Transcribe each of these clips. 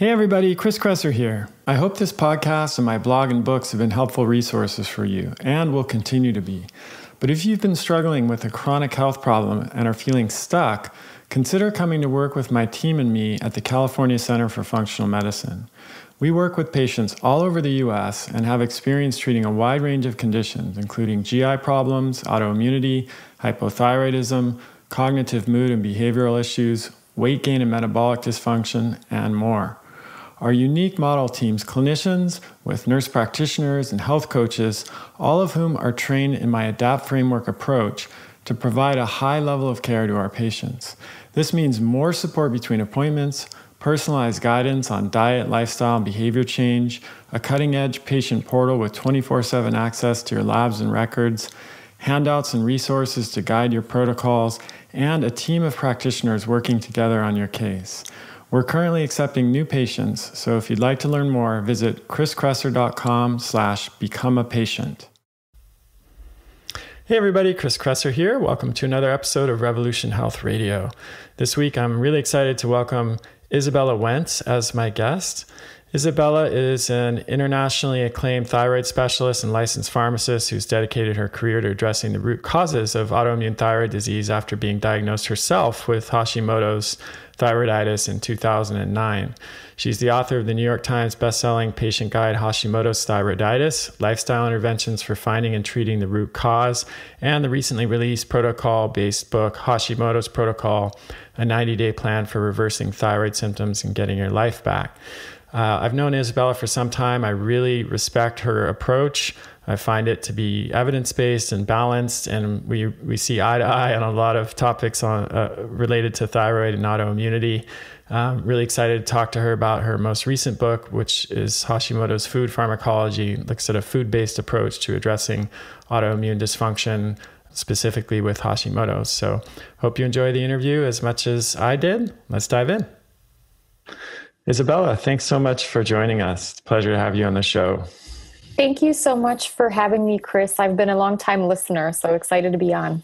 Hey everybody, Chris Kresser here. I hope this podcast and my blog and books have been helpful resources for you and will continue to be. But if you've been struggling with a chronic health problem and are feeling stuck, consider coming to work with my team and me at the California Center for Functional Medicine. We work with patients all over the U.S. and have experience treating a wide range of conditions, including GI problems, autoimmunity, hypothyroidism, cognitive mood and behavioral issues, weight gain and metabolic dysfunction, and more. Our unique model teams clinicians with nurse practitioners and health coaches, all of whom are trained in my ADAPT framework approach to provide a high level of care to our patients. This means more support between appointments, personalized guidance on diet, lifestyle, and behavior change, a cutting-edge patient portal with 24/7 access to your labs and records, handouts and resources to guide your protocols, and a team of practitioners working together on your case. We're currently accepting new patients, so if you'd like to learn more, visit chriskresser.com/becomeapatient. Hey everybody, Chris Kresser here. Welcome to another episode of Revolution Health Radio. This week, I'm really excited to welcome Izabella Wentz as my guest. Izabella is an internationally acclaimed thyroid specialist and licensed pharmacist who's dedicated her career to addressing the root causes of autoimmune thyroid disease after being diagnosed herself with Hashimoto's thyroiditis in 2009. She's the author of the New York Times bestselling patient guide, Hashimoto's Thyroiditis, Lifestyle Interventions for Finding and Treating the Root Cause, and the recently released protocol-based book, Hashimoto's Protocol, a 90-day plan for reversing thyroid symptoms and getting your life back. I've known Izabella for some time. I really respect her approach. I find it to be evidence-based and balanced, and we see eye to eye on a lot of topics related to thyroid and autoimmunity. Really excited to talk to her about her most recent book, which is Hashimoto's Food Pharmacology, looks at a food-based approach to addressing autoimmune dysfunction, specifically with Hashimoto's. So hope you enjoy the interview as much as I did. Let's dive in. Izabella, thanks so much for joining us. It's a pleasure to have you on the show. Thank you so much for having me, Chris. I've been a long-time listener, so excited to be on.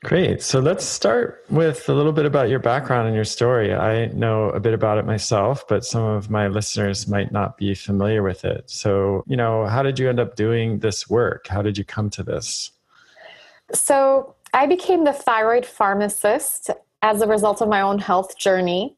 Great. So let's start with a little bit about your background and your story. I know a bit about it myself, but some of my listeners might not be familiar with it. So, how did you end up doing this work? How did you come to this? So I became the thyroid pharmacist as a result of my own health journey.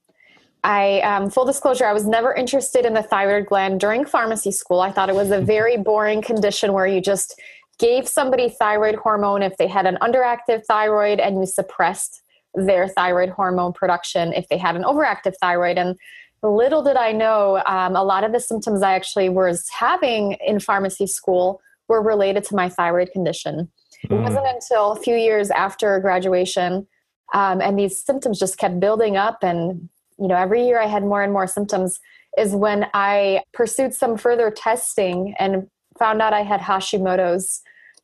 Full disclosure, I was never interested in the thyroid gland during pharmacy school. I thought it was a very boring condition where you just gave somebody thyroid hormone if they had an underactive thyroid and you suppressed their thyroid hormone production if they had an overactive thyroid. And little did I know, a lot of the symptoms I actually was having in pharmacy school were related to my thyroid condition. It wasn't until a few years after graduation, and these symptoms just kept building up, and every year I had more and more symptoms, is when I pursued some further testing and found out I had Hashimoto's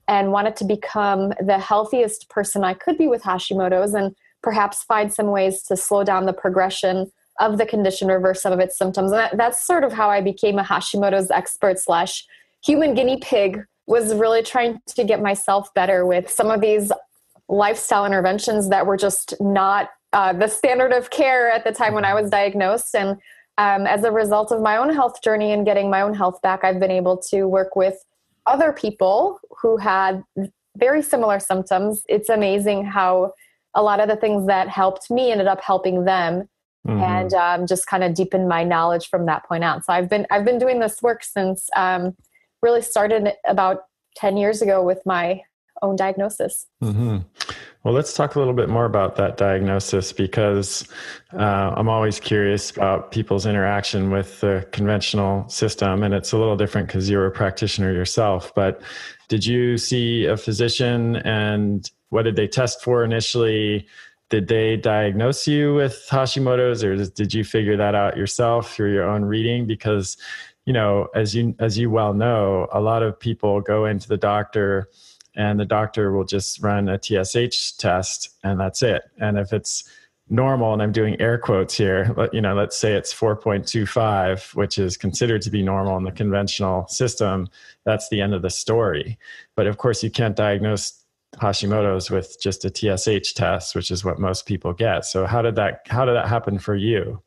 and wanted to become the healthiest person I could be with Hashimoto's and perhaps find some ways to slow down the progression of the condition, reverse some of its symptoms. And that's sort of how I became a Hashimoto's expert / human guinea pig, was really trying to get myself better with some of these lifestyle interventions that were just not the standard of care at the time when I was diagnosed. And as a result of my own health journey and getting my own health back, I've been able to work with other people who had very similar symptoms. It's amazing how a lot of the things that helped me ended up helping them, and just kind of deepened my knowledge from that point on. So I've been doing this work since really started about 10 years ago with my own diagnosis. Mm-hmm. Well, let's talk a little bit more about that diagnosis, because I'm always curious about people's interaction with the conventional system. And it's a little different because you're a practitioner yourself. But did you see a physician, and what did they test for initially? Did they diagnose you with Hashimoto's, or did you figure that out yourself through your own reading? Because, as you well know, a lot of people go into the doctor and the doctor will just run a TSH test and that's it. And if it's normal, and I'm doing air quotes here, let's say it's 4.25, which is considered to be normal in the conventional system, that's the end of the story. But of course, you can't diagnose Hashimoto's with just a TSH test, which is what most people get. So how did that happen for you?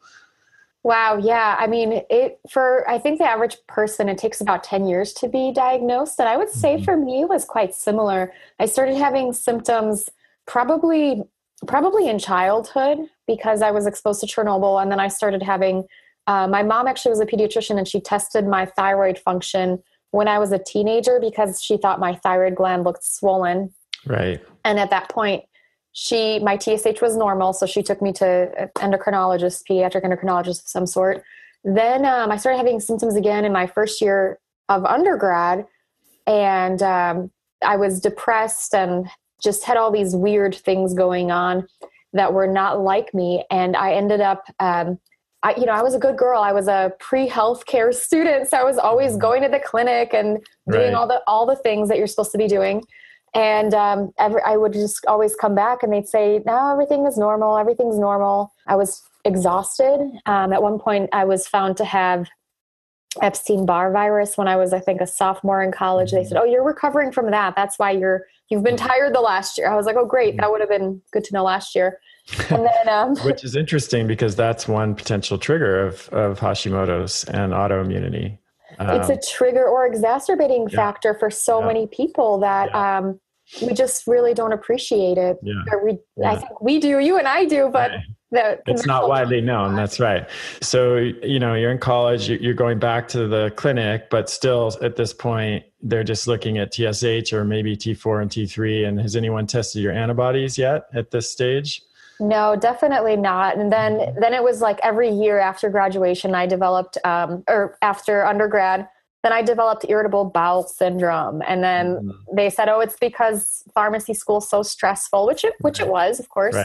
Wow. Yeah. I mean, I think the average person, it takes about 10 years to be diagnosed. And I would say for me, it was quite similar. I started having symptoms probably in childhood because I was exposed to Chernobyl. And then I started having, my mom actually was a pediatrician and she tested my thyroid function when I was a teenager because she thought my thyroid gland looked swollen. Right. And at that point, my TSH was normal. So she took me to an endocrinologist, pediatric endocrinologist of some sort. Then I started having symptoms again in my first year of undergrad. And I was depressed and just had all these weird things going on that were not like me. And I ended up, I was a good girl. I was a pre-healthcare student. So I was always going to the clinic and doing all the things that you're supposed to be doing. And I would just always come back and they'd say, no, everything is normal. Everything's normal. I was exhausted. At one point, I was found to have Epstein-Barr virus when I was, I think, a sophomore in college. They said, oh, you're recovering from that. That's why you've been tired the last year. I was like, oh, great. That would have been good to know last year. And then, which is interesting because that's one potential trigger of Hashimoto's and autoimmunity. It's a trigger or exacerbating factor for so many people that we just really don't appreciate it. I think we do, you and I do, but it's not widely known. That's right. So, you're in college, you're going back to the clinic, but still at this point, they're just looking at TSH or maybe T4 and T3. And has anyone tested your antibodies yet at this stage? No, definitely not. And then it was like every year after graduation, I developed, or after undergrad, then I developed irritable bowel syndrome. And then they said, oh, it's because pharmacy school is so stressful, which it was, of course.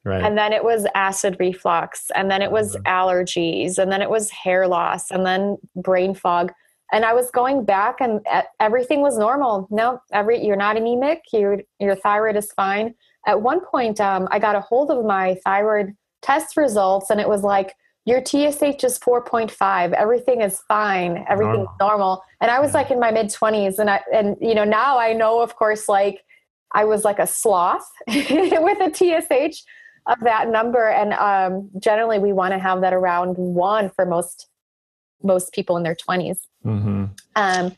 Right. And then it was acid reflux, and then it was allergies, and then it was hair loss, and then brain fog. And I was going back and everything was normal. No, you're not anemic. Your thyroid is fine. At one point, I got a hold of my thyroid test results and it was like, your TSH is 4.5. Everything is fine. Everything's normal. And I was like in my mid-20s and now I know, of course, like I was like a sloth with a TSH of that number. And generally we want to have that around 1 for most people in their 20s. Then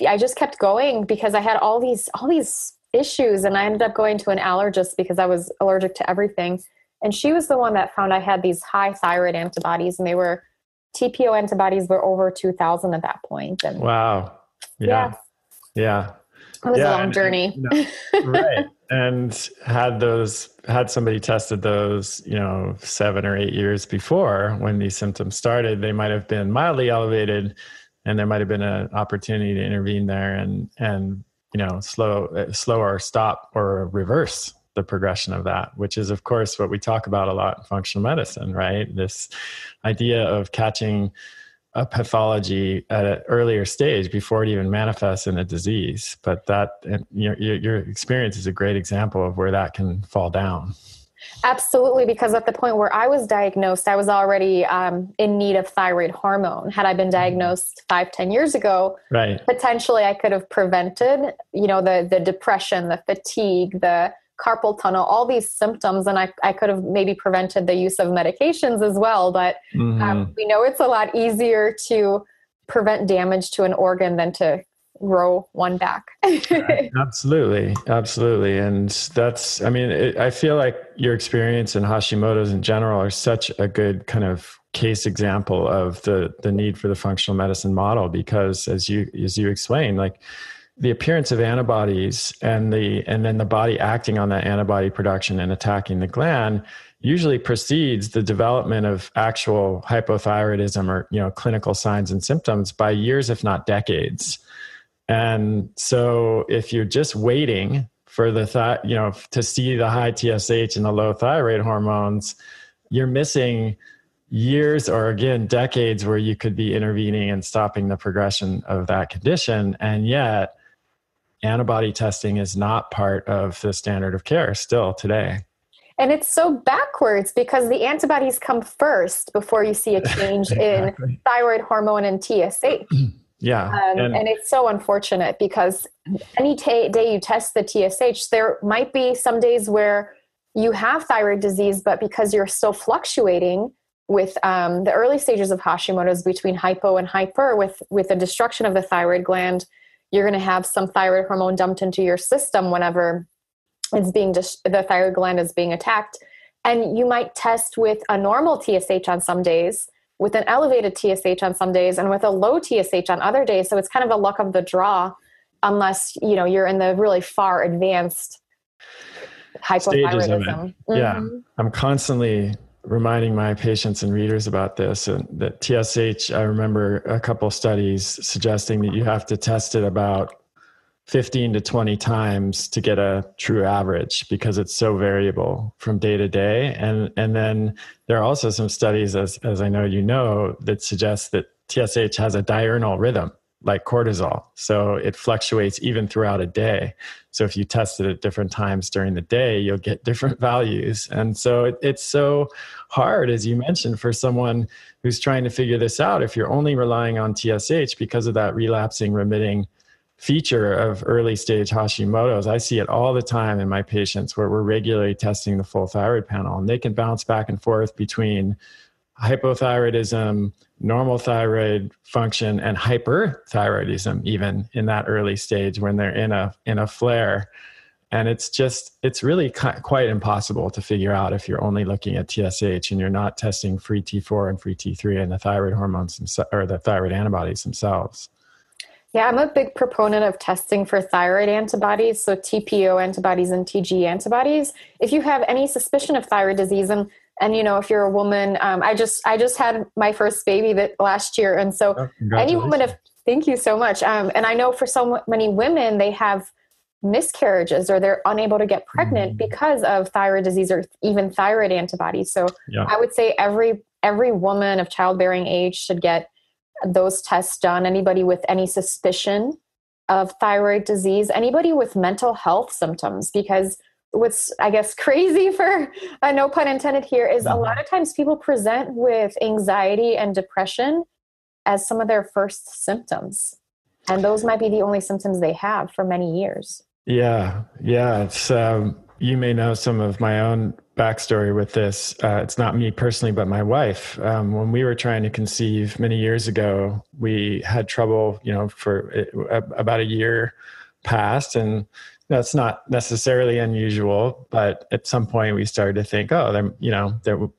I just kept going because I had all these issues, and I ended up going to an allergist because I was allergic to everything. And she was the one that found I had these high thyroid antibodies, and TPO antibodies were over 2,000 at that point. And wow. Yeah. It was a long journey. Right. And had somebody tested those, 7 or 8 years before when these symptoms started, they might have been mildly elevated and there might have been an opportunity to intervene there and slow or stop or reverse the progression of that, which is, of course, what we talk about a lot in functional medicine, right? This idea of catching a pathology at an earlier stage before it even manifests in a disease. But your experience is a great example of where that can fall down. Absolutely, because at the point where I was diagnosed, I was already in need of thyroid hormone. Had I been diagnosed 5-10 years ago, potentially I could have prevented, the depression, the fatigue, the carpal tunnel, all these symptoms, and I could have maybe prevented the use of medications as well. But we know it's a lot easier to prevent damage to an organ than to grow one back. Absolutely. And I feel like your experience in Hashimoto's in general are such a good kind of case example of the need for the functional medicine model, because as you explained, like the appearance of antibodies and then the body acting on that antibody production and attacking the gland usually precedes the development of actual hypothyroidism or, clinical signs and symptoms by years, if not decades. And so if you're just waiting for to see the high TSH and the low thyroid hormones, you're missing years or again, decades where you could be intervening and stopping the progression of that condition. And yet antibody testing is not part of the standard of care still today. And it's so backwards because the antibodies come first before you see a change in thyroid hormone and TSH. Yeah. And it's so unfortunate because any day you test the TSH, there might be some days where you have thyroid disease, but because you're still fluctuating, with the early stages of Hashimoto's between hypo and hyper. With the destruction of the thyroid gland, you're going to have some thyroid hormone dumped into your system whenever the thyroid gland is being attacked. And you might test with a normal TSH on some days, with an elevated TSH on some days, and with a low TSH on other days. So it's kind of a luck of the draw, unless you're in the really far advanced hypothyroidism. Yeah, I'm constantly reminding my patients and readers about this. And that TSH, I remember a couple studies suggesting that you have to test it about 15 to 20 times to get a true average, because it's so variable from day to day. And then there are also some studies, as I know, that suggest that TSH has a diurnal rhythm, like cortisol. So it fluctuates even throughout a day. So if you test it at different times during the day, you'll get different values. And so it's so hard, as you mentioned, for someone who's trying to figure this out. If you're only relying on TSH because of that relapsing, remitting feature of early stage Hashimoto's, I see it all the time in my patients where we're regularly testing the full thyroid panel, and they can bounce back and forth between hypothyroidism, normal thyroid function, and hyperthyroidism, even in that early stage when they're in a flare. And it's really quite impossible to figure out if you're only looking at TSH and you're not testing free T4 and free T3 and the thyroid hormones or the thyroid antibodies themselves. Yeah, I'm a big proponent of testing for thyroid antibodies, so TPO antibodies and TG antibodies. If you have any suspicion of thyroid disease, and if you're a woman, I just had my first baby last year, and so any woman, thank you so much. And I know for so many women, they have miscarriages or they're unable to get pregnant because of thyroid disease or even thyroid antibodies. So I would say every woman of childbearing age should get those tests done. Anybody with any suspicion of thyroid disease, anybody with mental health symptoms, because what's, I guess, crazy, for no pun intended here, is a lot of times people present with anxiety and depression as some of their first symptoms. And those might be the only symptoms they have for many years. Yeah. It's, you may know some of my own backstory with this. It's not me personally, but my wife. When we were trying to conceive many years ago, we had trouble, for about a year past. And that's not necessarily unusual, but at some point we started to think,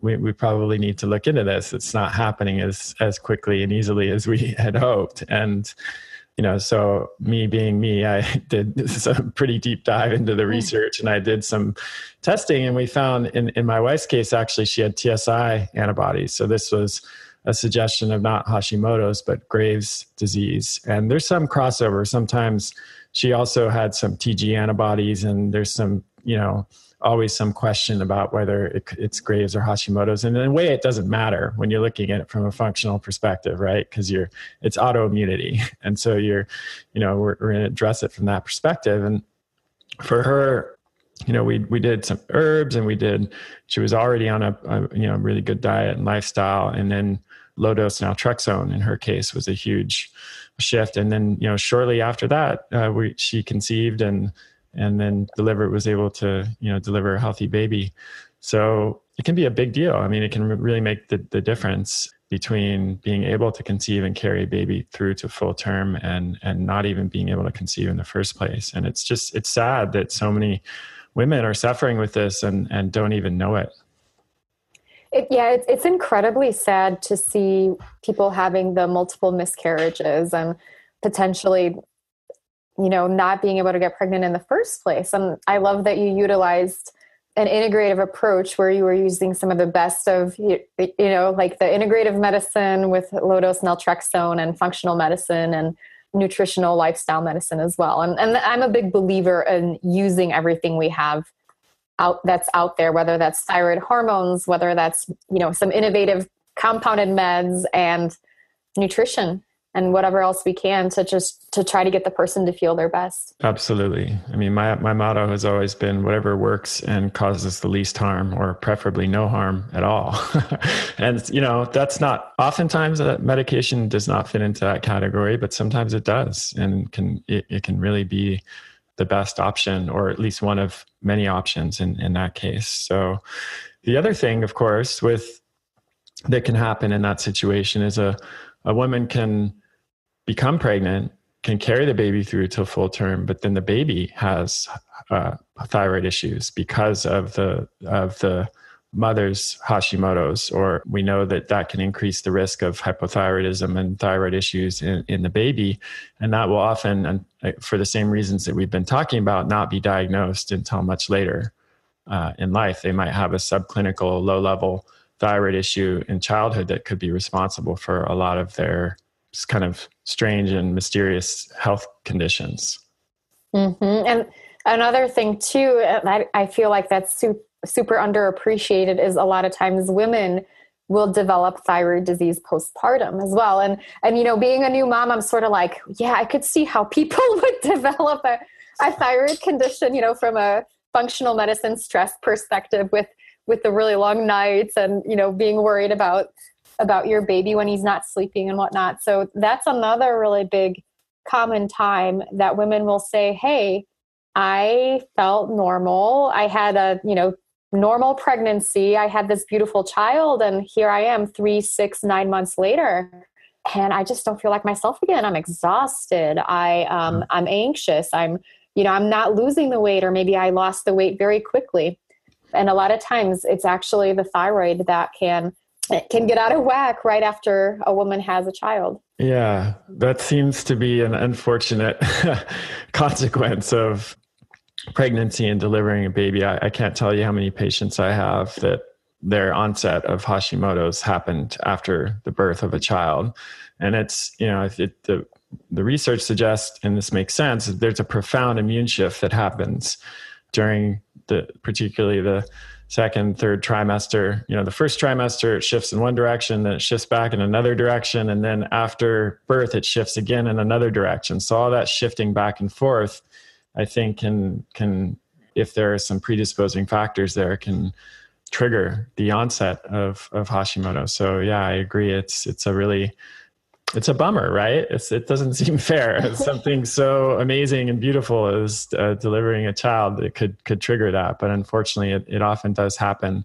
we probably need to look into this. It's not happening as quickly and easily as we had hoped. And so me being me, I did some pretty deep dive into the research, and I did some testing, and we found in my wife's case, actually, she had TSI antibodies. So this was a suggestion of not Hashimoto's, but Graves' disease. And there's some crossover. Sometimes she also had some TG antibodies, and there's some, always some question about whether it's Graves or Hashimoto's. And in a way, it doesn't matter when you're looking at it from a functional perspective, right? Because it's autoimmunity. And so we're going to address it from that perspective. And for her, we did some herbs, and she was already on a really good diet and lifestyle. And then low dose naltrexone in her case was a huge shift. And then, shortly after that, she conceived and then was able to, deliver a healthy baby. So it can be a big deal. I mean, it can really make the difference between being able to conceive and carry a baby through to full term and not even being able to conceive in the first place. And it's sad that so many women are suffering with this and don't even know it. It's incredibly sad to see people having the multiple miscarriages and potentially not being able to get pregnant in the first place. And I love that you utilized an integrative approach where you were using some of the best of, like the integrative medicine with low dose naltrexone and functional medicine and nutritional lifestyle medicine as well. And I'm a big believer in using everything we have that's out there, whether that's thyroid hormones, whether that's, some innovative compounded meds and nutrition, and whatever else we can to try to get the person to feel their best. Absolutely. I mean, my motto has always been whatever works and causes the least harm, or preferably no harm at all. And, that's not, oftentimes that medication does not fit into that category, but sometimes it does. And it can really be the best option, or at least one of many options in that case. So the other thing, of course, with that can happen in that situation is a woman can become pregnant, can carry the baby through till full term, but then the baby has thyroid issues because of the mother's Hashimoto's, or we know that can increase the risk of hypothyroidism and thyroid issues in the baby. And that will often, and for the same reasons that we've been talking about, not be diagnosed until much later in life. They might have a subclinical low-level thyroid issue in childhood that could be responsible for a lot of their kind of strange and mysterious health conditions. Mm-hmm. And another thing too, I feel like that's super underappreciated, is a lot of times women will develop thyroid disease postpartum as well. And being a new mom, I'm sort of like, yeah, I could see how people would develop a thyroid condition, from a functional medicine stress perspective with the really long nights and, being worried about your baby when he's not sleeping and whatnot. So that's another really big common time that women will say, hey, I felt normal. I had a, normal pregnancy. I had this beautiful child, and here I am 3, 6, 9 months later, and I just don't feel like myself again. I'm exhausted. I'm anxious. I'm not losing the weight, or maybe I lost the weight very quickly. And a lot of times it's actually the thyroid that can get out of whack right after a woman has a child. Yeah, that seems to be an unfortunate consequence of pregnancy and delivering a baby. I can't tell you how many patients I have that their onset of Hashimoto's happened after the birth of a child. And it's, the research suggests, and this makes sense, that there's a profound immune shift that happens during particularly the second, third trimester. The first trimester, it shifts in one direction, then it shifts back in another direction. And then after birth, it shifts again in another direction. So all that shifting back and forth, I think can, if there are some predisposing factors there, can trigger the onset of Hashimoto. So yeah, I agree. It's a bummer, right? It doesn't seem fair. Something so amazing and beautiful as delivering a child that could trigger that. But unfortunately, it often does happen.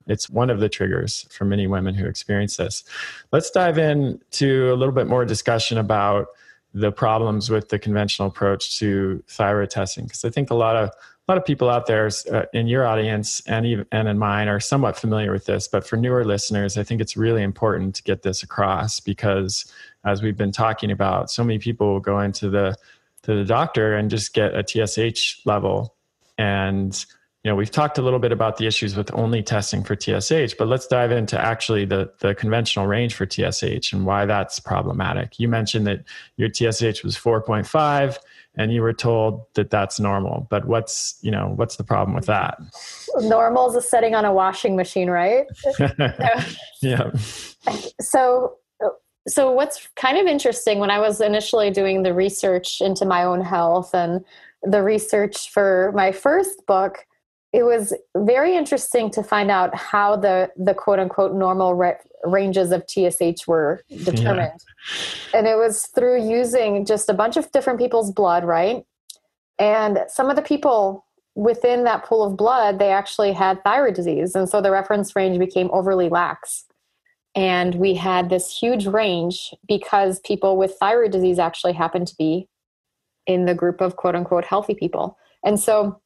It's one of the triggers for many women who experience this. Let's dive into a little bit more discussion about the problems with the conventional approach to thyroid testing, because I think a lot of people out there in your audience and in mine are somewhat familiar with this. But for newer listeners, I think it's really important to get this across, because as we've been talking about, so many people will go into the doctor and just get a TSH level. And we've talked a little bit about the issues with only testing for TSH, but let's dive into actually the conventional range for TSH and why that's problematic. You mentioned that your TSH was 4.5 and you were told that that's normal, but what's the problem with that? Normal is a setting on a washing machine, right? Yeah. So what's kind of interesting, when I was initially doing the research into my own health and the research for my first book, it was very interesting to find out how the quote unquote normal ranges of TSH were determined. Yeah. And it was through using just a bunch of different people's blood, right? And some of the people within that pool of blood, they actually had thyroid disease. And so the reference range became overly lax. And we had this huge range because people with thyroid disease actually happened to be in the group of quote unquote healthy people. And so,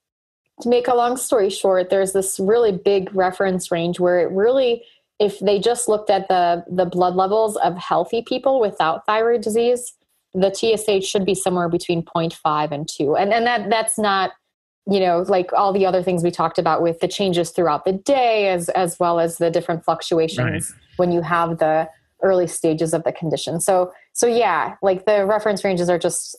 to make a long story short, there's this really big reference range where it really, if they just looked at the blood levels of healthy people without thyroid disease, the TSH should be somewhere between 0.5 and 2. And that's not, like all the other things we talked about with the changes throughout the day, as well as the different fluctuations when you have the early stages of the condition. So yeah, like the reference ranges are just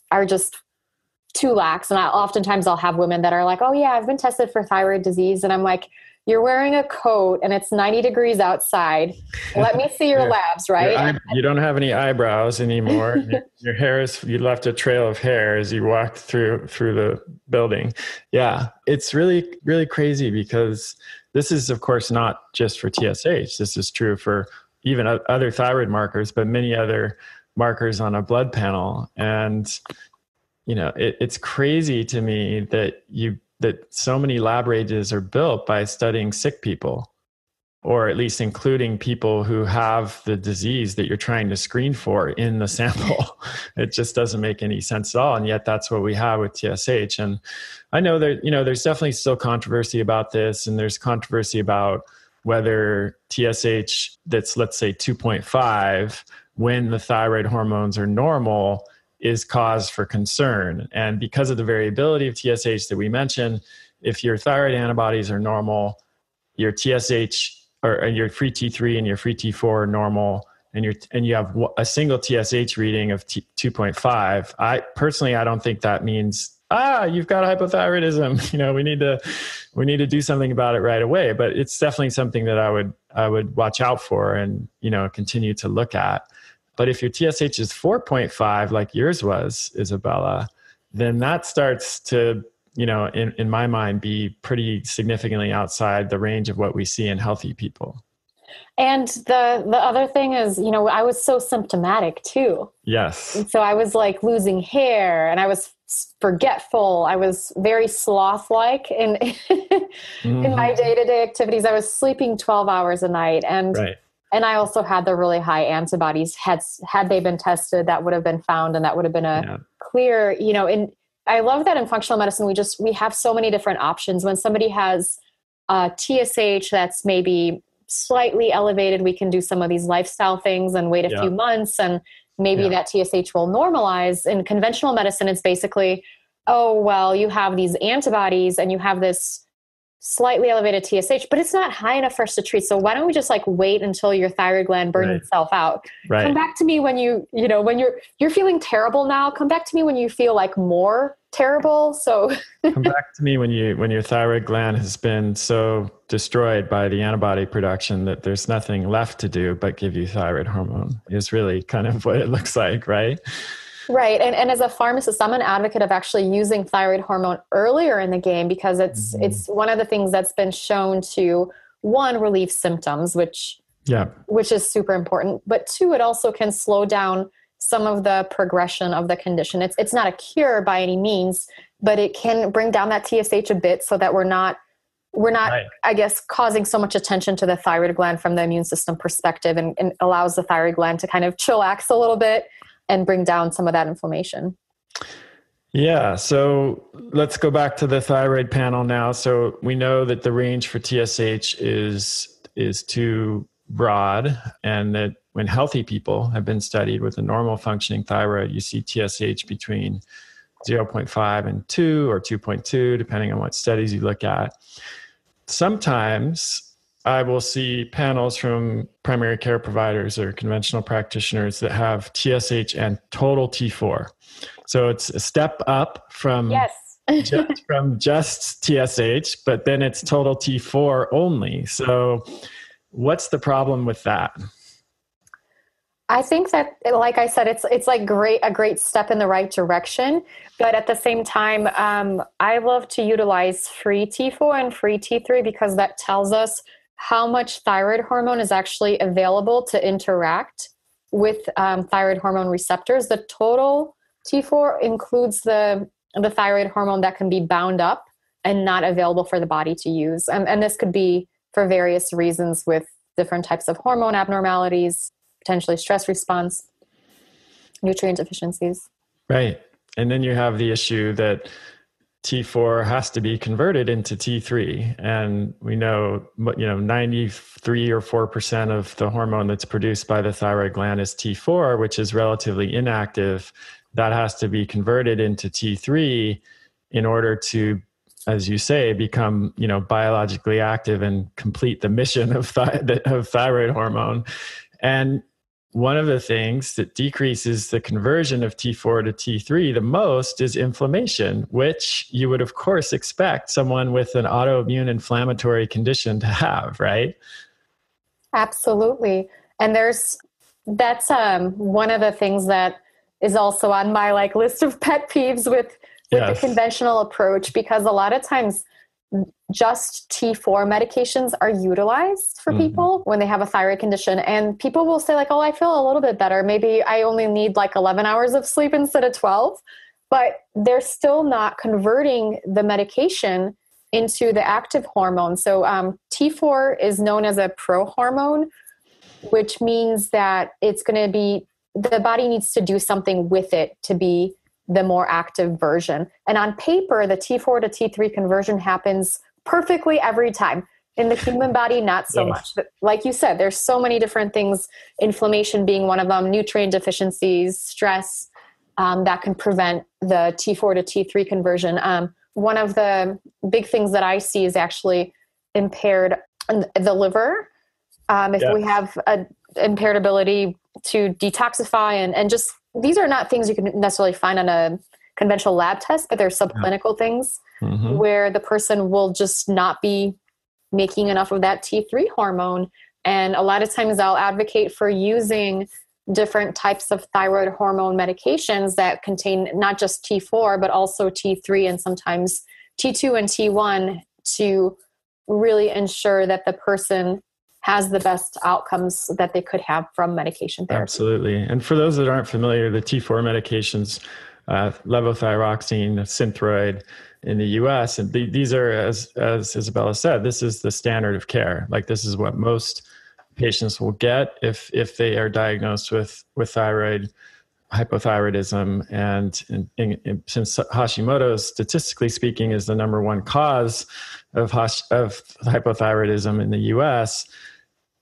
too lax. And oftentimes I'll have women that are like, oh yeah, I've been tested for thyroid disease. And I'm like, you're wearing a coat and it's 90 degrees outside. Let me see your labs, right? You don't have any eyebrows anymore. Your hair you left a trail of hair as you walked through the building. Yeah. It's really, really crazy, because this is of course not just for TSH. This is true for even other thyroid markers, but many other markers on a blood panel. And it's crazy to me that so many lab ranges are built by studying sick people. or at least including people who have the disease that you're trying to screen for in the sample. It just doesn't make any sense at all. And yet that's what we have with TSH. And I know that, there's definitely still controversy about this, and there's controversy about whether TSH that's, let's say, 2.5, when the thyroid hormones are normal, is cause for concern. And because of the variability of TSH that we mentioned, if your thyroid antibodies are normal, your TSH or your free T3 and your free T4 are normal, and you have a single TSH reading of 2.5, I don't think that means you've got hypothyroidism. We need to do something about it right away. But it's definitely something that I would watch out for and continue to look at. But if your TSH is 4.5, like yours was, Izabella, then that starts to, in my mind, be pretty significantly outside the range of what we see in healthy people. And the other thing is, I was so symptomatic too. Yes. And so I was like losing hair, and I was forgetful. I was very sloth-like in in my day-to-day activities. I was sleeping 12 hours a night. And right. And I also had the really high antibodies. Had they been tested, that would have been found, and that would have been a clear, and I love that in functional medicine, we have so many different options. When somebody has TSH that's maybe slightly elevated, we can do some of these lifestyle things and wait a few months, and maybe that TSH will normalize. In conventional medicine, it's basically, you have these antibodies and you have this slightly elevated TSH, but it's not high enough for us to treat. So why don't we just wait until your thyroid gland burns itself out? Right. Come back to me when when you're feeling terrible now. Come back to me when you feel more terrible. So come back to me when your thyroid gland has been so destroyed by the antibody production that there's nothing left to do but give you thyroid hormone, is really kind of what it looks like, right? Right. And as a pharmacist, I'm an advocate of actually using thyroid hormone earlier in the game, because it's one of the things that's been shown to, one, relieve symptoms, which is super important. But two, it also can slow down some of the progression of the condition. It's not a cure by any means, but it can bring down that TSH a bit so that we're not, I guess, causing so much attention to the thyroid gland from the immune system perspective, and allows the thyroid gland to kind of chillax a little bit and bring down some of that inflammation. Yeah. So let's go back to the thyroid panel now. So we know that the range for TSH is too broad, and that when healthy people have been studied with a normal functioning thyroid, you see TSH between 0.5 and 2 or 2.2, depending on what studies you look at. Sometimes I will see panels from primary care providers or conventional practitioners that have TSH and total T4. So it's a step up from just TSH, but then it's total T4 only. So what's the problem with that? I think that, like I said, it's like a great step in the right direction. But at the same time, I love to utilize free T4 and free T3, because that tells us how much thyroid hormone is actually available to interact with thyroid hormone receptors. The total T4 includes the thyroid hormone that can be bound up and not available for the body to use. And this could be for various reasons, with different types of hormone abnormalities, potentially stress response, nutrient deficiencies. Right. And then you have the issue that T4 has to be converted into T3. And we know, 93 or 4% of the hormone that's produced by the thyroid gland is T4, which is relatively inactive. That has to be converted into T3 in order to, as you say, become, biologically active and complete the mission of thyroid hormone. And one of the things that decreases the conversion of T4 to T3 the most is inflammation, which you would, of course, expect someone with an autoimmune inflammatory condition to have, right? Absolutely. And that's one of the things that is also on my list of pet peeves with the conventional approach, because a lot of times just T4 medications are utilized for people when they have a thyroid condition. And people will say I feel a little bit better. Maybe I only need 11 hours of sleep instead of 12, but they're still not converting the medication into the active hormone. So T4 is known as a prohormone, which means that it's going to be, the body needs to do something with it to be the more active version. And on paper, the T4 to T3 conversion happens perfectly every time. In the human body, not so much. But like you said, there's so many different things, inflammation being one of them, nutrient deficiencies, stress, that can prevent the T4 to T3 conversion. One of the big things that I see is actually impaired the liver. If we have an impaired ability to detoxify and just, these are not things you can necessarily find on a conventional lab test, but they're subclinical things where the person will just not be making enough of that T3 hormone. And a lot of times I'll advocate for using different types of thyroid hormone medications that contain not just T4, but also T3 and sometimes T2 and T1 to really ensure that the person has the best outcomes that they could have from medication therapy. Absolutely. And for those that aren't familiar, the T4 medications, levothyroxine, Synthroid in the US, and these are, as Izabella said, this is the standard of care. Like, this is what most patients will get if they are diagnosed with thyroid hypothyroidism. And since Hashimoto's, statistically speaking, is the number one cause of hypothyroidism in the US,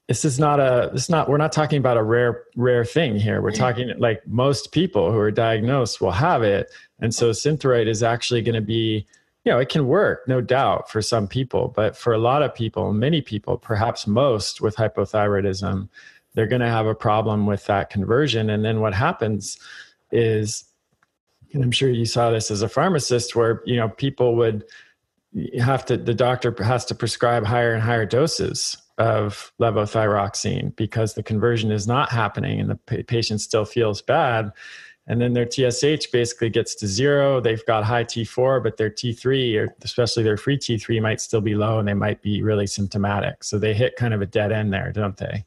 we're not talking about a rare thing here. We're talking like most people who are diagnosed will have it. And so Synthroid is actually going to be, it can work, no doubt, for some people, but for a lot of people, many people, perhaps most with hypothyroidism, they're going to have a problem with that conversion. And then what happens is, and I'm sure you saw this as a pharmacist, where, people would the doctor has to prescribe higher and higher doses of levothyroxine because the conversion is not happening and the patient still feels bad. And then their TSH basically gets to zero. They've got high T4, but their T3, or especially their free T3, might still be low and they might be really symptomatic. So they hit kind of a dead end there, don't they?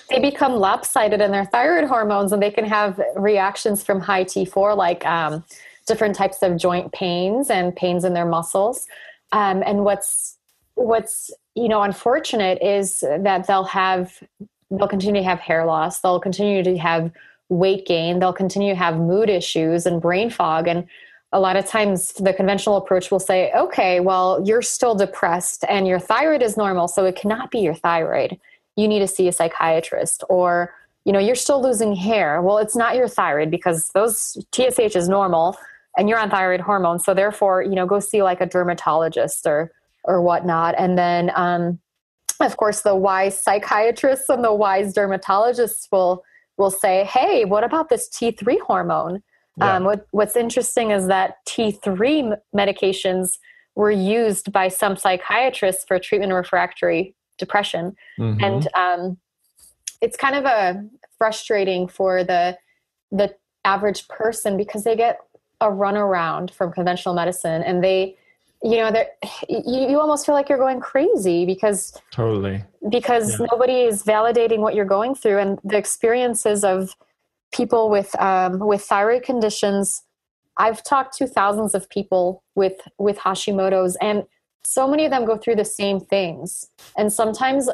They become lopsided in their thyroid hormones, and they can have reactions from high T4, like different types of joint pains and pains in their muscles. And what's unfortunate is that they'll continue to have hair loss. They'll continue to have weight gain. They'll continue to have mood issues and brain fog. And a lot of times the conventional approach will say, okay, well, you're still depressed and your thyroid is normal, so it cannot be your thyroid. You need to see a psychiatrist. Or, you're still losing hair. Well, it's not your thyroid because those TSH is normal and you're on thyroid hormone. So therefore, go see like a dermatologist or whatnot. And then, of course, the wise psychiatrists and the wise dermatologists will say, hey, what about this T3 hormone? Yeah. What's interesting is that T3 medications were used by some psychiatrists for treatment of refractory depression. And it's kind of frustrating for the average person because they get a runaround from conventional medicine, and you almost feel like you're going crazy because nobody is validating what you're going through. And the experiences of people with thyroid conditions, I've talked to thousands of people with Hashimoto's, and so many of them go through the same things. And sometimes,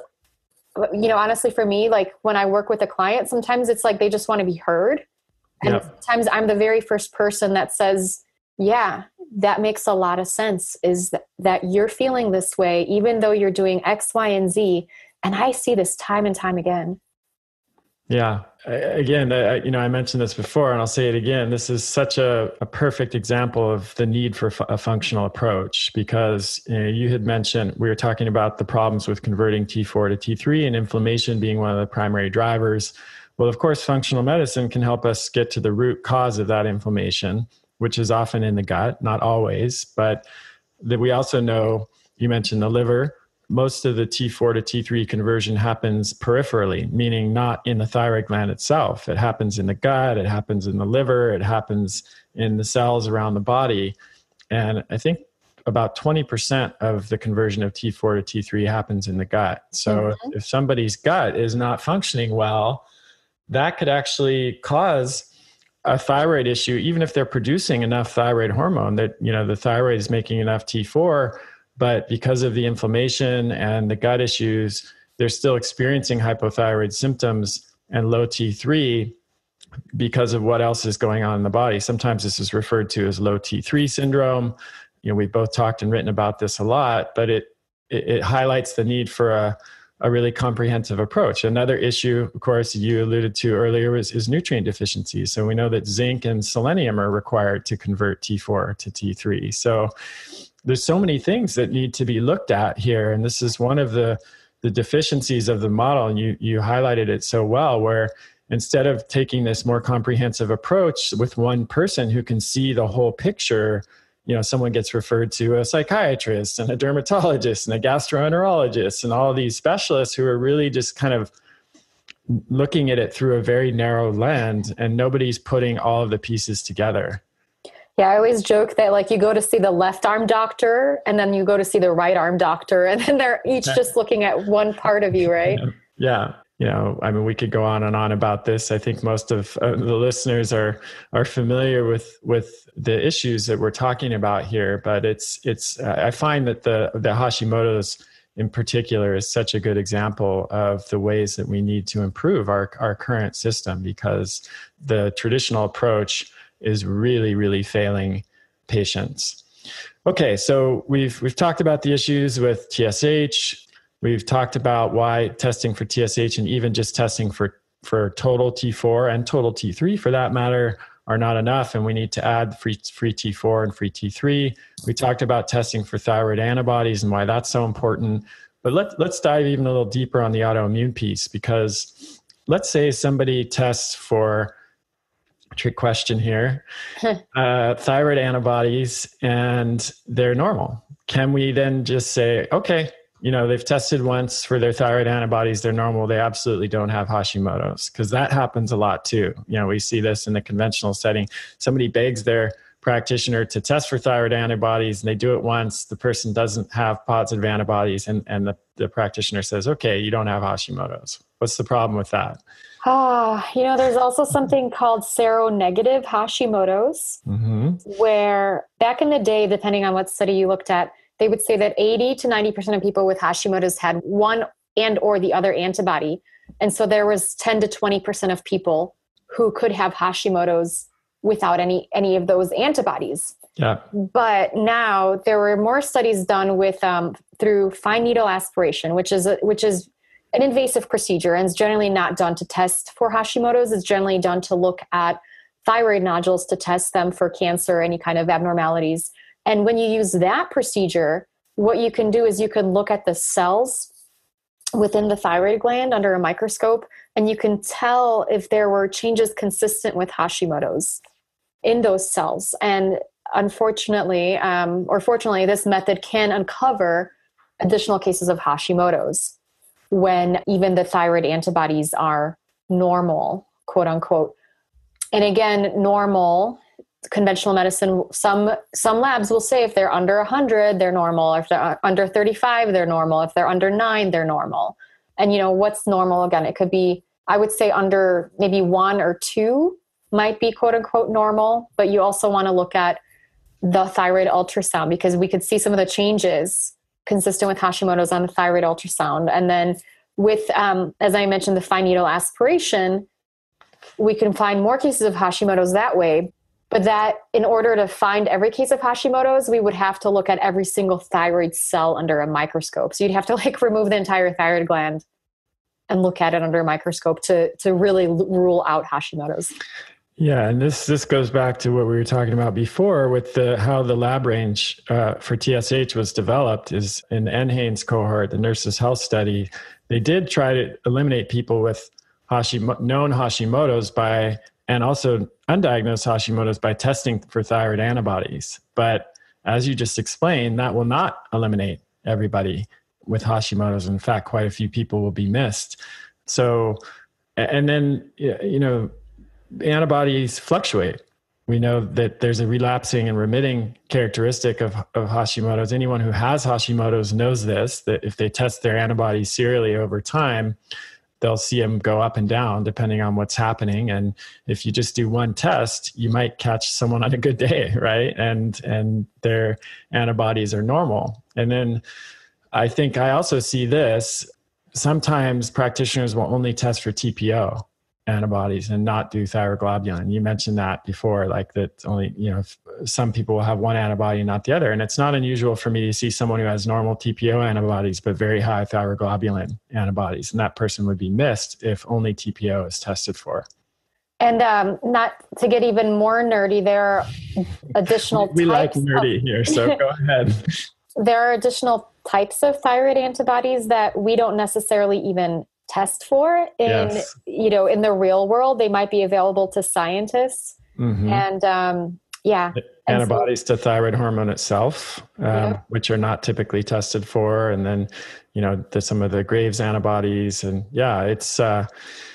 honestly, for me, like when I work with a client, sometimes it's like they just want to be heard. And sometimes I'm the very first person that says, yeah, that makes a lot of sense, is that you're feeling this way, even though you're doing X, Y, and Z. And I see this time and time again. Yeah. Again, I mentioned this before and I'll say it again. This is such a perfect example of the need for a functional approach, because you had mentioned, we were talking about the problems with converting T4 to T3 and inflammation being one of the primary drivers. Well, of course, functional medicine can help us get to the root cause of that inflammation, which is often in the gut, not always, but that we also know, you mentioned the liver. Most of the T4 to T3 conversion happens peripherally, meaning not in the thyroid gland itself. It happens in the gut, it happens in the liver, it happens in the cells around the body. And I think about 20% of the conversion of T4 to T3 happens in the gut. So if somebody's gut is not functioning well, that could actually cause a thyroid issue, even if they're producing enough thyroid hormone that, the thyroid is making enough T4. but because of the inflammation and the gut issues, they're still experiencing hypothyroid symptoms and low T3 because of what else is going on in the body. Sometimes this is referred to as low T3 syndrome. We've both talked and written about this a lot, but it highlights the need for a really comprehensive approach. Another issue, of course, you alluded to earlier is nutrient deficiencies. So we know that zinc and selenium are required to convert T4 to T3. So there's so many things that need to be looked at here. And this is one of the deficiencies of the model. And you highlighted it so well, where instead of taking this more comprehensive approach with one person who can see the whole picture, someone gets referred to a psychiatrist and a dermatologist and a gastroenterologist and all of these specialists who are really just kind of looking at it through a very narrow lens, and nobody's putting all of the pieces together. Yeah, I always joke that you go to see the left arm doctor and then you go to see the right arm doctor, and then they're each just looking at one part of you, right? Yeah. We could go on and on about this. I think most of the listeners are familiar with the issues that we're talking about here, but I find that the Hashimoto's in particular is such a good example of the ways that we need to improve our current system, because the traditional approach is really, really failing patients. Okay, so we've talked about the issues with TSH. We've talked about why testing for TSH and even just testing for total T4 and total T3 for that matter are not enough, and we need to add free T4 and free T3. We talked about testing for thyroid antibodies and why that's so important. But let's dive even a little deeper on the autoimmune piece, because let's say somebody tests for, trick question here, thyroid antibodies and they're normal. Can we then just say, okay, they've tested once for their thyroid antibodies, they're normal, they absolutely don't have Hashimoto's? Because that happens a lot too. We see this in the conventional setting. Somebody begs their practitioner to test for thyroid antibodies, and they do it once, the person doesn't have positive antibodies, and the practitioner says, okay, you don't have Hashimoto's. What's the problem with that? There's also something called seronegative Hashimoto's, where back in the day, depending on what study you looked at, they would say that 80 to 90% of people with Hashimoto's had one and or the other antibody. And so there was 10 to 20% of people who could have Hashimoto's without any of those antibodies. Yeah. But now there were more studies done with through fine needle aspiration, which is an invasive procedure and is generally not done to test for Hashimoto's. It's generally done to look at thyroid nodules to test them for cancer, any kind of abnormalities. And when you use that procedure, what you can do is you can look at the cells within the thyroid gland under a microscope, and you can tell if there were changes consistent with Hashimoto's in those cells. And unfortunately, or fortunately, this method can uncover additional cases of Hashimoto's when even the thyroid antibodies are normal, quote unquote. And again, normal, conventional medicine, some labs will say if they're under 100, they're normal. If they're under 35, they're normal. If they're under 9, they're normal. And what's normal? Again, it could be, I would say under maybe 1 or 2 might be quote unquote normal, but you also want to look at the thyroid ultrasound, because we could see some of the changes consistent with Hashimoto's on the thyroid ultrasound. And then with, as I mentioned, the fine needle aspiration, we can find more cases of Hashimoto's that way. But that in order to find every case of Hashimoto's, we would have to look at every single thyroid cell under a microscope. So you'd have to remove the entire thyroid gland and look at it under a microscope to really rule out Hashimoto's. Yeah, and this goes back to what we were talking about before with how the lab range for TSH was developed. Is in Enhane's cohort, the Nurses' Health Study, they did try to eliminate people with known Hashimoto's and also undiagnosed Hashimoto's by testing for thyroid antibodies. But as you just explained, that will not eliminate everybody with Hashimoto's. In fact, quite a few people will be missed. So, and then, antibodies fluctuate. We know that there's a relapsing and remitting characteristic of Hashimoto's. Anyone who has Hashimoto's knows this, that if they test their antibodies serially over time, they'll see them go up and down depending on what's happening. And if you just do one test, you might catch someone on a good day, right? And their antibodies are normal. And then I think I also see this. Sometimes practitioners will only test for TPO antibodies and not do thyroglobulin. You mentioned that before, like that only, some people will have one antibody and not the other. And it's not unusual for me to see someone who has normal TPO antibodies, but very high thyroglobulin antibodies. And that person would be missed if only TPO is tested for. And not to get even more nerdy, there are additional we like nerdy here, so go ahead. There are additional types of thyroid antibodies that we don't necessarily even test for in the real world. They might be available to scientists. And antibodies to thyroid hormone itself, which are not typically tested for. And then, some of the Graves antibodies, and it's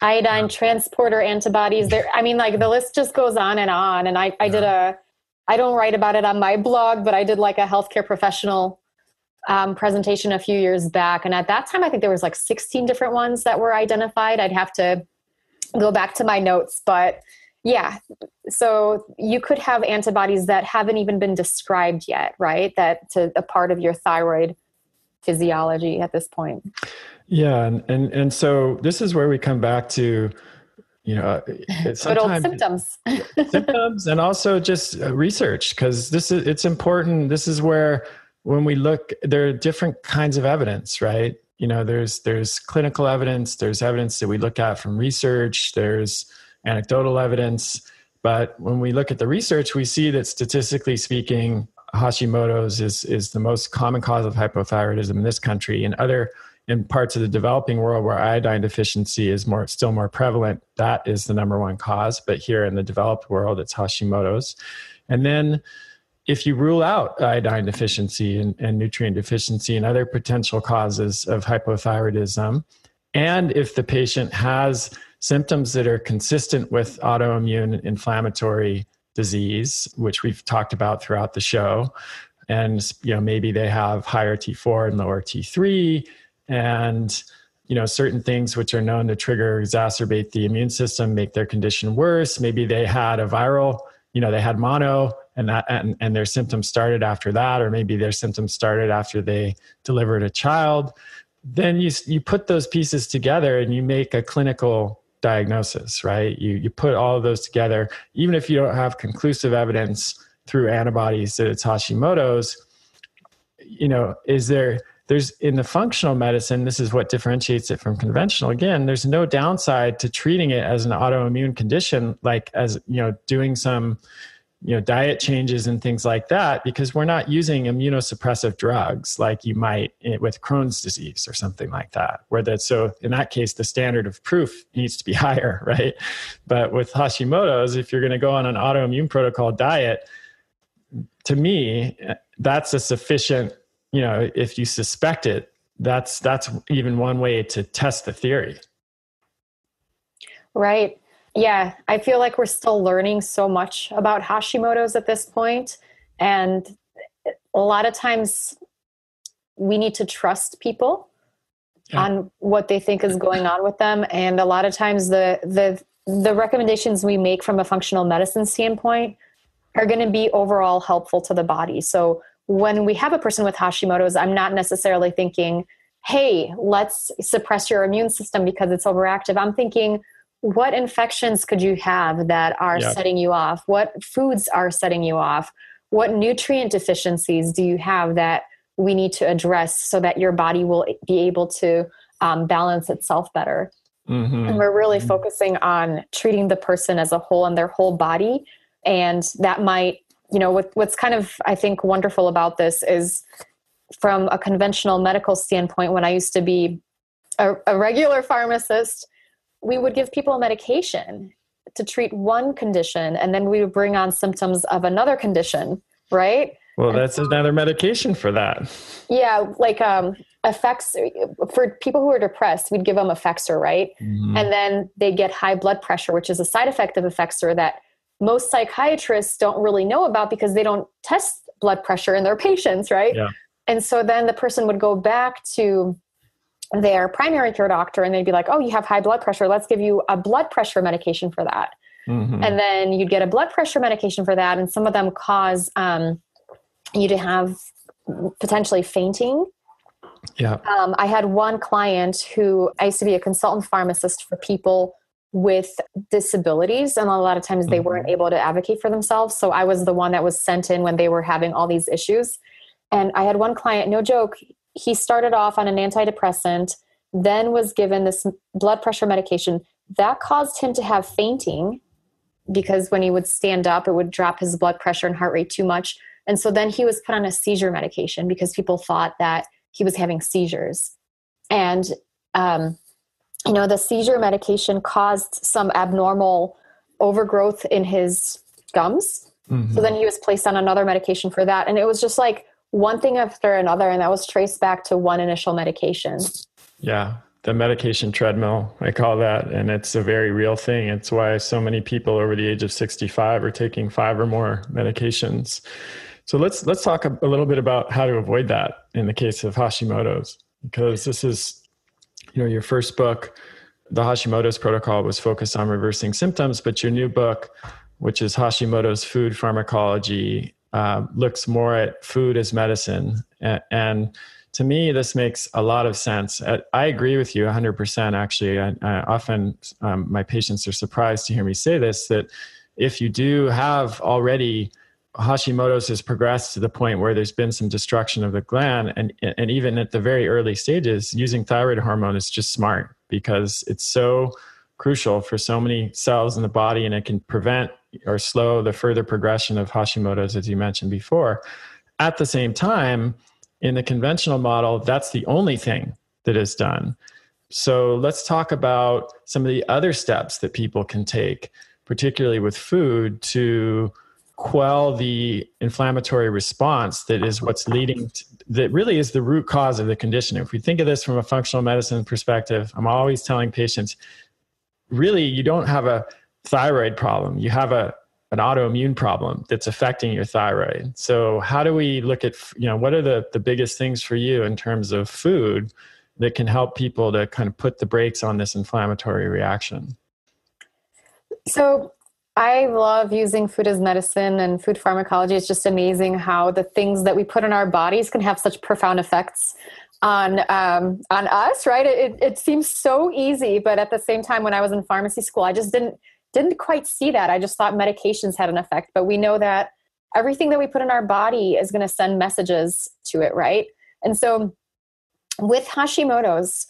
iodine transporter antibodies there. I mean, like the list just goes on. And I don't write about it on my blog, but I did like a healthcare professional presentation a few years back. And at that time, I think there was like 16 different ones that were identified. I'd have to go back to my notes, but so you could have antibodies that haven't even been described yet, right? That to a part of your thyroid physiology at this point. Yeah. And so this is where we come back to, good old symptoms. Symptoms, and also just research, because it's important. This is where, when we look, there are different kinds of evidence, right? There's clinical evidence, there's evidence that we look at from research, there's anecdotal evidence. But when we look at the research, we see that statistically speaking, Hashimoto's is the most common cause of hypothyroidism in this country. In parts of the developing world where iodine deficiency is still more prevalent, that is the number one cause. But here in the developed world, it's Hashimoto's. And then if you rule out iodine deficiency and nutrient deficiency and other potential causes of hypothyroidism, and if the patient has symptoms that are consistent with autoimmune inflammatory disease, which we've talked about throughout the show, and maybe they have higher T4 and lower T3, and certain things which are known to trigger, exacerbate the immune system, make their condition worse. Maybe they had a viral, they had mono, and their symptoms started after that, or maybe their symptoms started after they delivered a child. Then you put those pieces together and you make a clinical diagnosis, right? You put all of those together, even if you don't have conclusive evidence through antibodies that it's Hashimoto's. There's in the functional medicine, this is what differentiates it from conventional. Again, there's no downside to treating it as an autoimmune condition, like as, doing some, diet changes and things like that, because we're not using immunosuppressive drugs like you might with Crohn's disease or something like that, so in that case, the standard of proof needs to be higher, right? But with Hashimoto's, if you're going to go on an autoimmune protocol diet, to me, that's a sufficient, if you suspect it, that's even one way to test the theory. Right. Yeah. I feel like we're still learning so much about Hashimoto's at this point. And a lot of times we need to trust people on what they think is going on with them. And a lot of times the recommendations we make from a functional medicine standpoint are going to be overall helpful to the body. So when we have a person with Hashimoto's, I'm not necessarily thinking, hey, let's suppress your immune system because it's overactive. I'm thinking, what infections could you have that are setting you off? What foods are setting you off? What nutrient deficiencies do you have that we need to address so that your body will be able to balance itself better? And we're really focusing on treating the person as a whole and their whole body. And that might, what's kind of, I think, wonderful about this is from a conventional medical standpoint, when I used to be a regular pharmacist, we would give people a medication to treat one condition, and then we would bring on symptoms of another condition, right? Well, that's another medication for that. Yeah, like effects for people who are depressed, we'd give them Effexor, right? And then they get high blood pressure, which is a side effect of Effexor that most psychiatrists don't really know about because they don't test blood pressure in their patients, right? Yeah. And so then the person would go back to their primary care doctor and they'd be like, oh, you have high blood pressure. Let's give you a blood pressure medication for that. Mm-hmm. And then you'd get a blood pressure medication for that. And some of them cause you to have potentially fainting. Yeah. I had one client who I used to be a consultant pharmacist for people with disabilities. And a lot of times they weren't able to advocate for themselves. So I was the one that was sent in when they were having all these issues. And I had one client, no joke, he started off on an antidepressant, then was given this blood pressure medication that caused him to have fainting because when he would stand up, it would drop his blood pressure and heart rate too much. And so then he was put on a seizure medication because people thought that he was having seizures. And, the seizure medication caused some abnormal overgrowth in his gums. Mm-hmm. So then he was placed on another medication for that. And it was just like one thing after another. And that was traced back to one initial medication. Yeah. The medication treadmill, I call that. And it's a very real thing. It's why so many people over the age of 65 are taking 5 or more medications. So let's talk a little bit about how to avoid that in the case of Hashimoto's, because this is, your first book, the Hashimoto's Protocol, was focused on reversing symptoms, but your new book, which is Hashimoto's Food Pharmacology, looks more at food as medicine. And to me, this makes a lot of sense. I agree with you 100%. Actually, I often, my patients are surprised to hear me say this, that if you do have already Hashimoto's has progressed to the point where there's been some destruction of the gland, and even at the very early stages, using thyroid hormone is just smart because it's so crucial for so many cells in the body, and it can prevent or slow the further progression of Hashimoto's, as you mentioned before. At the same time, in the conventional model, that's the only thing that is done. So let's talk about some of the other steps that people can take, particularly with food, to quell the inflammatory response that is what's leading to, that really is the root cause of the condition. If we think of this from a functional medicine perspective, I'm always telling patients, really, you don't have a thyroid problem. You have an autoimmune problem that's affecting your thyroid. So how do we look at, what are the biggest things for you in terms of food that can help people to kind of put the brakes on this inflammatory reaction? So I love using food as medicine and food pharmacology. It's just amazing how the things that we put in our bodies can have such profound effects on us, right? It seems so easy, but at the same time, when I was in pharmacy school, I just didn't quite see that. I just thought medications had an effect, but we know that everything that we put in our body is going to send messages to it, right? And so with Hashimoto's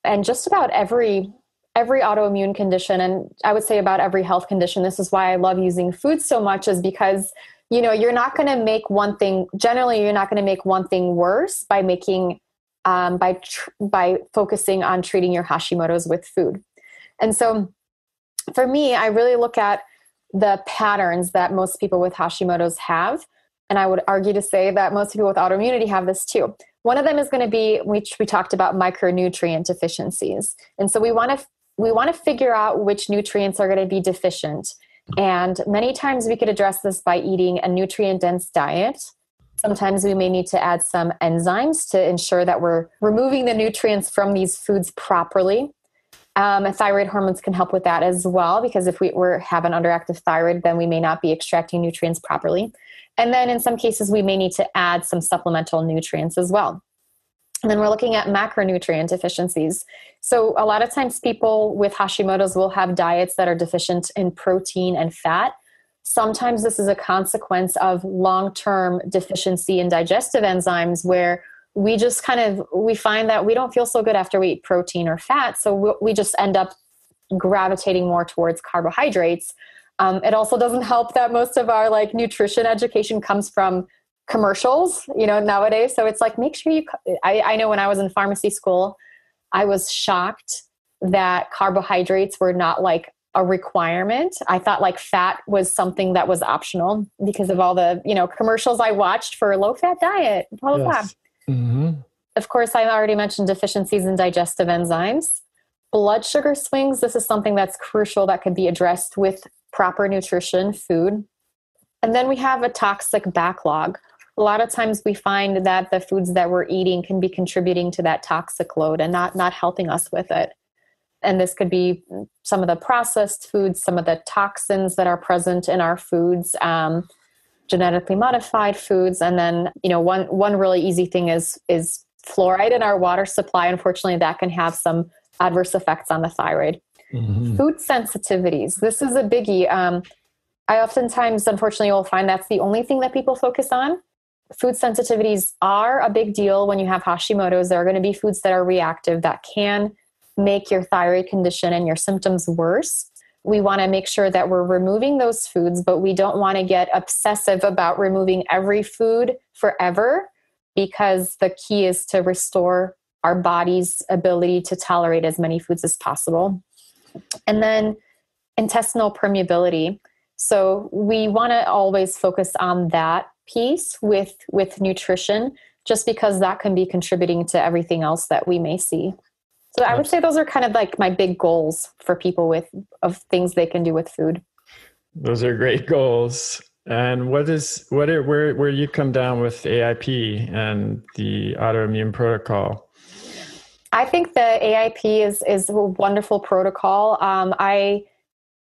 and just about every autoimmune condition, and I would say about every health condition, this is why I love using food so much, is because, you're not going to make one thing, generally you're not going to make one thing worse by making, by focusing on treating your Hashimoto's with food. And so for me, I really look at the patterns that most people with Hashimoto's have. And I would argue to say that most people with autoimmunity have this too. One of them is going to be, which we talked about, micronutrient deficiencies. And so we want to figure out which nutrients are going to be deficient. And many times we could address this by eating a nutrient-dense diet. Sometimes we may need to add some enzymes to ensure that we're removing the nutrients from these foods properly. Thyroid hormones can help with that as well, because if we have an underactive thyroid, then we may not be extracting nutrients properly. And then in some cases, we may need to add some supplemental nutrients as well. And then we're looking at macronutrient deficiencies. So a lot of times people with Hashimoto's will have diets that are deficient in protein and fat. Sometimes this is a consequence of long-term deficiency in digestive enzymes, where we just we find that we don't feel so good after we eat protein or fat. So we just end up gravitating more towards carbohydrates. It also doesn't help that most of our nutrition education comes from commercials, nowadays. So it's make sure I know when I was in pharmacy school, I was shocked that carbohydrates were not a requirement. I thought fat was something that was optional because of all the, commercials I watched for low fat diet, blah, blah, Yes. blah. Mm-hmm. Of course, I already mentioned deficiencies in digestive enzymes. Blood sugar swings. This is something that's crucial that could be addressed with proper nutrition, food. And then we have a toxic backlog, a lot of times we find that the foods that we're eating can be contributing to that toxic load and not helping us with it. And this could be some of the processed foods, some of the toxins that are present in our foods, genetically modified foods. And then, one really easy thing is fluoride in our water supply. Unfortunately, that can have some adverse effects on the thyroid. Mm-hmm. Food sensitivities. This is a biggie. I oftentimes, unfortunately, will find that's the only thing that people focus on. Food sensitivities are a big deal when you have Hashimoto's. There are going to be foods that are reactive that can make your thyroid condition and your symptoms worse. We want to make sure that we're removing those foods, but we don't want to get obsessive about removing every food forever, because the key is to restore our body's ability to tolerate as many foods as possible. And then intestinal permeability. So we want to always focus on that piece with nutrition, just because that can be contributing to everything else that we may see. So I would say those are kind of like my big goals for people of things they can do with food. Those are great goals. And where you come down with AIP and the Autoimmune Protocol? I think the AIP is a wonderful protocol.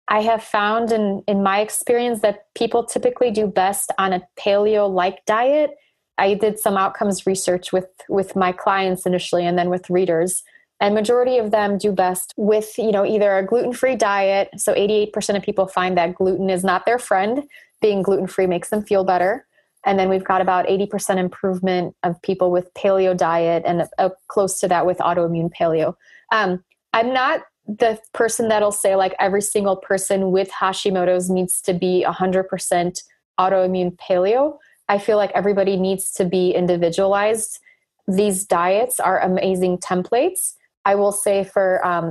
I have found in my experience that people typically do best on a paleo-like diet. I did some outcomes research with my clients initially and then with readers. And majority of them do best with, either a gluten-free diet. So 88% of people find that gluten is not their friend. Being gluten-free makes them feel better. And then we've got about 80% improvement of people with paleo diet and close to that with autoimmune paleo. I'm not the person that'll say like every single person with Hashimoto's needs to be 100% autoimmune paleo. I feel like everybody needs to be individualized. These diets are amazing templates. I will say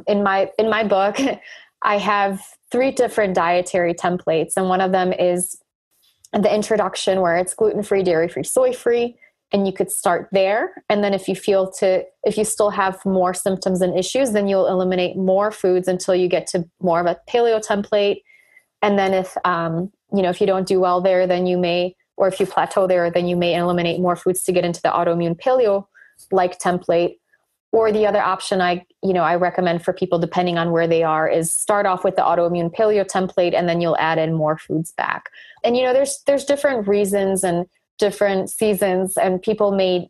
in my book, I have 3 different dietary templates. And one of them is the introduction, where it's gluten-free, dairy-free, soy-free. And you could start there. And then if you still have more symptoms and issues, then you'll eliminate more foods until you get to more of a paleo template. And then if you don't do well there, then you may, or if you plateau there, then you may eliminate more foods to get into the autoimmune paleo-like template. Or the other option I recommend for people, depending on where they are, is start off with the autoimmune paleo template, and then you'll add in more foods back. And, there's different reasons and different seasons, and people may,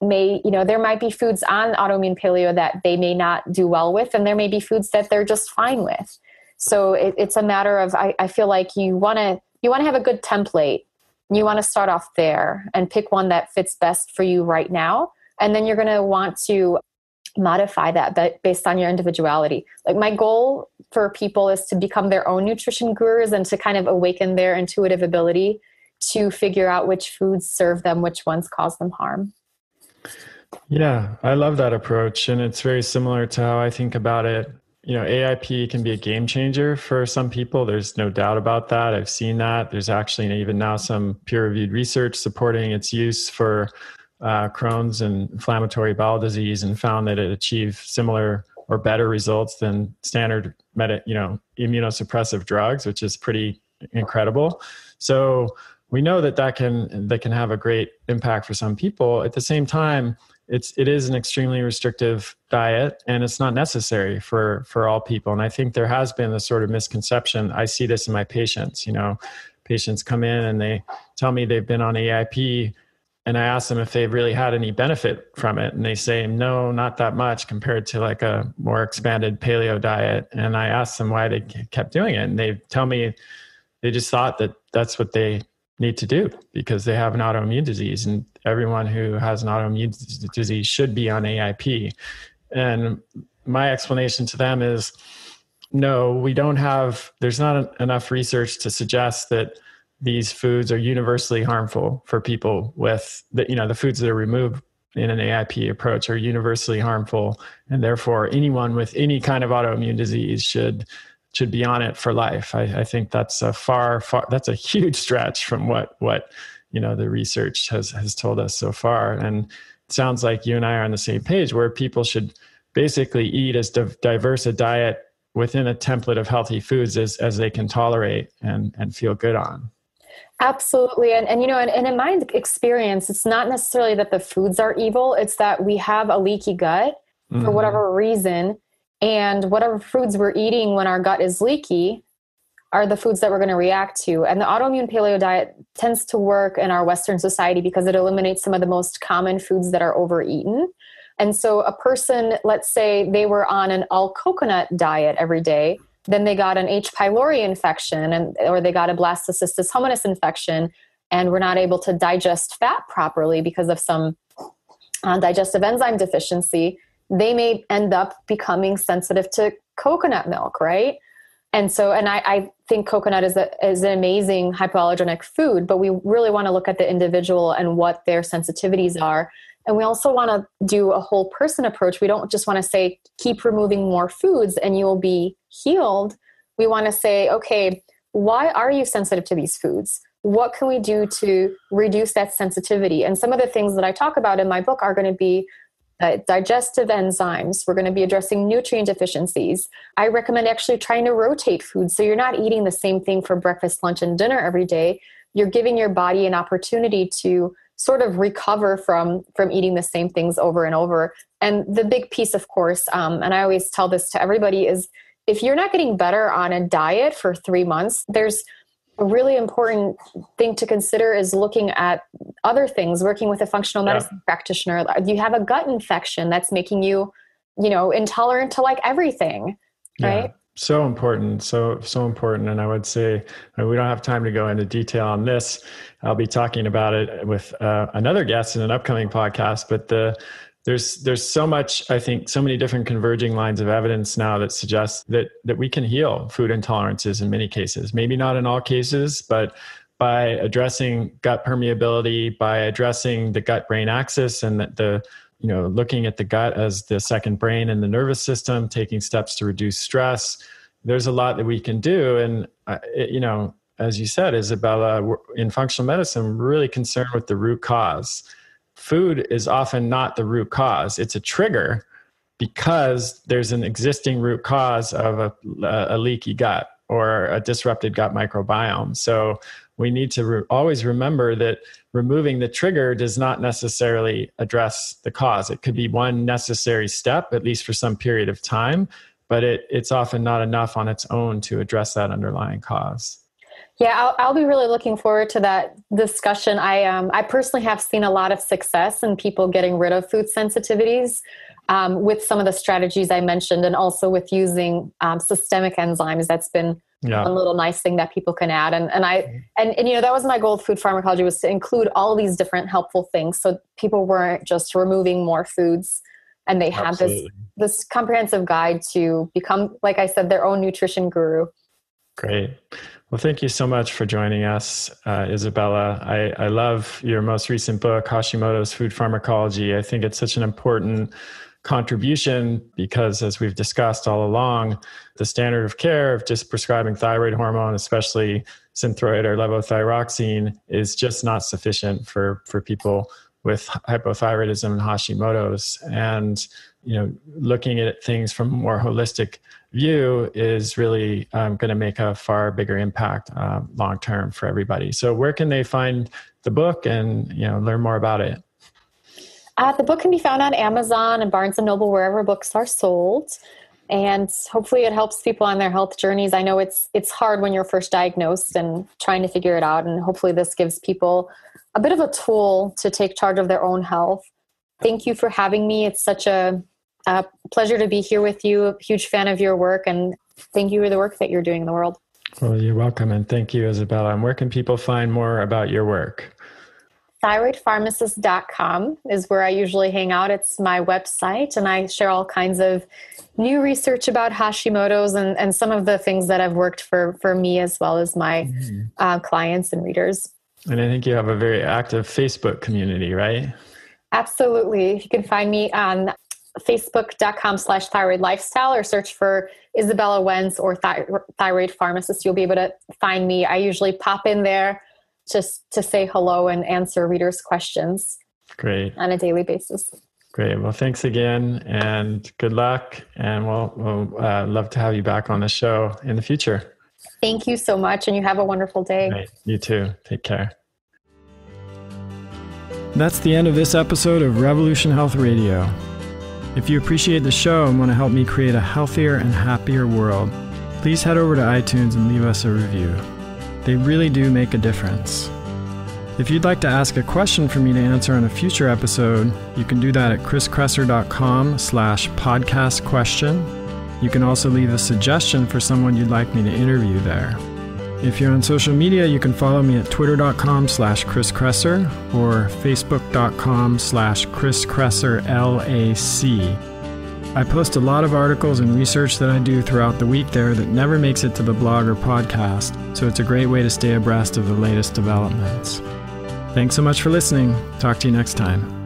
there might be foods on autoimmune paleo that they may not do well with, and there may be foods that they're just fine with. So it's a matter of, I feel like you want to have a good template. You want to start off there and pick one that fits best for you right now. And then you're going to want to modify that based on your individuality. Like my goal for people is to become their own nutrition gurus and to kind of awaken their intuitive ability to figure out which foods serve them, which ones cause them harm. Yeah, I love that approach. And it's very similar to how I think about it. AIP can be a game changer for some people. There's no doubt about that. I've seen that. There's actually even now some peer-reviewed research supporting its use for Crohn's and inflammatory bowel disease, and found that it achieved similar or better results than standard immunosuppressive drugs, which is pretty incredible. So we know that can have a great impact for some people. At the same time, it is an extremely restrictive diet, and it's not necessary for all people. And I think there has been this sort of misconception. I see this in my patients. Patients come in and they tell me they've been on AIP, and I ask them if they've really had any benefit from it. And they say, no, not that much compared to like a more expanded paleo diet. And I ask them why they kept doing it. And they tell me they just thought that that's what they need to do because they have an autoimmune disease, and everyone who has an autoimmune disease should be on AIP. And my explanation to them is, no, there's not enough research to suggest that these foods are universally harmful for people with the foods that are removed in an AIP approach are universally harmful. And therefore anyone with any kind of autoimmune disease should be on it for life. I think that's that's a huge stretch from what the research has told us so far. And it sounds like you and I are on the same page, where people should basically eat as diverse a diet within a template of healthy foods as they can tolerate and feel good on. Absolutely. And you know, and in my experience, it's not necessarily that the foods are evil. It's that we have a leaky gut for whatever reason. And whatever foods we're eating when our gut is leaky are the foods that we're going to react to. And the autoimmune paleo diet tends to work in our Western society because it eliminates some of the most common foods that are overeaten. And so a person, let's say they were on an all coconut diet every day, then they got an H. pylori infection or they got a blastocystis hominis infection and were not able to digest fat properly because of some digestive enzyme deficiency. They may end up becoming sensitive to coconut milk, right? And so, and I think coconut is an amazing hypoallergenic food, but we really want to look at the individual and what their sensitivities are. And we also want to do a whole person approach. We don't just want to say, keep removing more foods and you will be healed. We want to say, okay, why are you sensitive to these foods? What can we do to reduce that sensitivity? And some of the things that I talk about in my book are going to be digestive enzymes. We're going to be addressing nutrient deficiencies. I recommend actually trying to rotate foods. So you're not eating the same thing for breakfast, lunch, and dinner every day. You're giving your body an opportunity to sort of recover from eating the same things over and over. And the big piece, of course, and I always tell this to everybody, is if you're not getting better on a diet for 3 months, there's a really important thing to consider is looking at other things, working with a functional medicine practitioner. You have a gut infection that's making you, intolerant to like everything, right? So important. So important. And I would say we don't have time to go into detail on this. I'll be talking about it with another guest in an upcoming podcast, but there's so much, I think, so many different converging lines of evidence now that suggest that we can heal food intolerances in many cases, maybe not in all cases, but by addressing gut permeability, by addressing the gut-brain axis and looking at the gut as the second brain in the nervous system, taking steps to reduce stress. There's a lot that we can do. And, as you said, Izabella, in functional medicine, we're really concerned with the root cause. Food is often not the root cause. It's a trigger because there's an existing root cause of a leaky gut or a disrupted gut microbiome. So we need to always remember that removing the trigger does not necessarily address the cause. It could be one necessary step, at least for some period of time, but it's often not enough on its own to address that underlying cause. Yeah, I'll be really looking forward to that discussion. I personally have seen a lot of success in people getting rid of food sensitivities with some of the strategies I mentioned, and also with using systemic enzymes. That's been one little nice thing that people can add. And that was my goal with food pharmacology, was to include all these different helpful things, so people weren't just removing more foods, and they had this comprehensive guide to become, like I said, their own nutrition guru. Great. Well, thank you so much for joining us, Izabella. I love your most recent book, Hashimoto's Food Pharmacology. I think it's such an important contribution because, as we've discussed all along, the standard of care of just prescribing thyroid hormone, especially Synthroid or levothyroxine, is just not sufficient for people with hypothyroidism and Hashimoto's. And, looking at things from a more holistic view is really going to make a far bigger impact long-term for everybody. So where can they find the book and, learn more about it? The book can be found on Amazon and Barnes & Noble, wherever books are sold. And hopefully it helps people on their health journeys. I know it's hard when you're first diagnosed and trying to figure it out. And hopefully this gives people a bit of a tool to take charge of their own health. Thank you for having me. It's such a pleasure to be here with you. A huge fan of your work, and thank you for the work that you're doing in the world. Well, you're welcome. And thank you, Izabella. And where can people find more about your work? thyroidpharmacist.com is where I usually hang out. It's my website, and I share all kinds of new research about Hashimoto's and some of the things that have worked for me as well as my clients and readers. And I think you have a very active Facebook community, right? Absolutely. You can find me on facebook.com/thyroid lifestyle, or search for Izabella Wentz or thyroid pharmacist. You'll be able to find me. I usually pop in there just to say hello and answer readers' questions. Great. On a daily basis. Great. Well, thanks again and good luck. And we'll love to have you back on the show in the future. Thank you so much, and you have a wonderful day. Right. You too. Take care. That's the end of this episode of Revolution Health Radio. If you appreciate the show and want to help me create a healthier and happier world, please head over to iTunes and leave us a review. They really do make a difference. If you'd like to ask a question for me to answer on a future episode, you can do that at chriskresser.com/podcast question. You can also leave a suggestion for someone you'd like me to interview there. If you're on social media, you can follow me at twitter.com/chriskresser or facebook.com/chriskresser.L.AC. I post a lot of articles and research that I do throughout the week there that never makes it to the blog or podcast, so it's a great way to stay abreast of the latest developments. Thanks so much for listening. Talk to you next time.